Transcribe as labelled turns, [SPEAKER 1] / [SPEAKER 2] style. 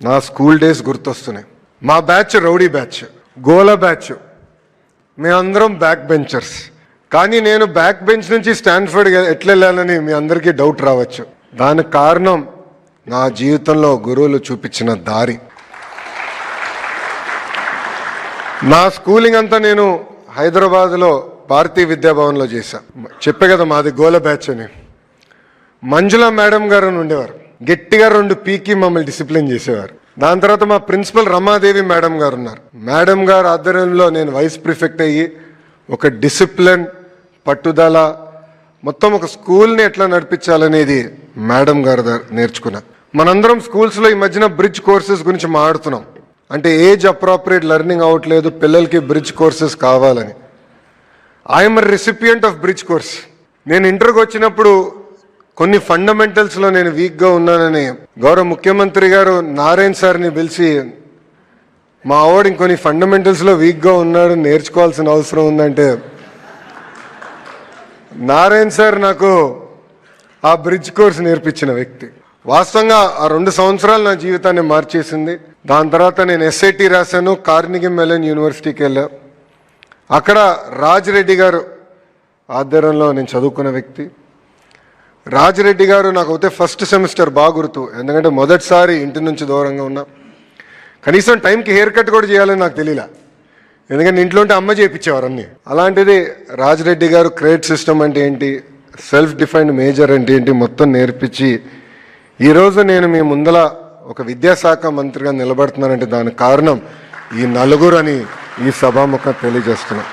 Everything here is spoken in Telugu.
[SPEAKER 1] నా స్కూల్ డేస్ గుర్తొస్తున్నాయి. మా బ్యాచ్ రౌడీ బ్యాచ్, గోల బ్యాచ్. మేమందరం బ్యాక్ బెంచర్స్. కానీ నేను బ్యాక్ బెంచ్ నుంచి స్టాన్ఫర్డ్ ఎట్లా వెళ్ళాలని మీ అందరికీ డౌట్ రావచ్చు. దానికి కారణం నా జీవితంలో గురువులు చూపించిన దారి. నా స్కూలింగ్ అంతా నేను హైదరాబాద్లో భారతీయ విద్యాభవన్లో చేశా. చెప్పే కదా మాది గోల బ్యాచ్ అని. మంజుల మేడం గారు అని ఉండేవారు. గట్టిగా 2 పీకి మమ్మల్ని డిసిప్లిన్ చేసేవారు. దాని తర్వాత మా ప్రిన్సిపల్ రమాదేవి మేడం గారు ఉన్నారు. మేడం గారు ఆధ్వర్యంలో నేను వైస్ ప్రిఫెక్ట్ అయ్యి ఒక డిసిప్లిన్, పట్టుదల, మొత్తం ఒక స్కూల్ని ఎట్లా నడిపించాలనేది మేడం గారు నేర్చుకున్నా. మనందరం స్కూల్స్లో ఈ మధ్యన బ్రిడ్జ్ కోర్సెస్ గురించి మాట్లాడుతున్నాం. అంటే ఏజ్ అప్రాప్రియేట్ లెర్నింగ్ అవ్వట్లేదు, పిల్లలకి బ్రిడ్జ్ కోర్సెస్ కావాలని. I'm recipient of bridge course. నేను ఇంటర్కి వచ్చినప్పుడు కొన్ని ఫండమెంటల్స్లో నేను వీక్గా ఉన్నానని గౌరవ ముఖ్యమంత్రి గారు నారాయణ్ సార్ని పిలిచి, మా ఆవిడ ఇంకొన్ని ఫండమెంటల్స్లో వీక్గా ఉన్నాడు, నేర్చుకోవాల్సిన అవసరం ఉందంటే నారాయణ్ సార్ నాకు ఆ బ్రిడ్జ్ కోర్స్ నేర్పించిన వ్యక్తి. వాస్తవంగా ఆ 2 సంవత్సరాలు నా జీవితాన్ని మార్చేసింది. దాని తర్వాత నేను SIT రాశాను, కార్నిగీ మెలన్ యూనివర్సిటీకి వెళ్ళా. అక్కడ రాజిరెడ్డి గారు ఆధ్వర్యంలో నేను చదువుకున్న వ్యక్తి. రాజిరెడ్డి గారు నాకు అయితే ఫస్ట్ సెమిస్టర్ బాగా గుర్తు, ఎందుకంటే మొదటిసారి ఇంటి నుంచి దూరంగా ఉన్నా. కనీసం టైంకి హెయిర్ కట్ కూడా చేయాలని నాకు తెలియలే, ఎందుకంటే ఇంట్లో ఉంటే అమ్మ చేయించేవారు అన్నీ. అలాంటిది రాజిరెడ్డి గారు క్రెడిట్ సిస్టమ్ అంటే ఏంటి, సెల్ఫ్ డిఫైన్డ్ మేజర్ అంటే ఏంటి మొత్తం నేర్పించి ఈరోజు నేను మీ ముందల ఒక విద్యాశాఖ మంత్రిగా నిలబడుతున్నానంటే దానికి కారణం ఈ నలుగురు అని ఈ సభాముఖంగా తెలియజేస్తున్నాను.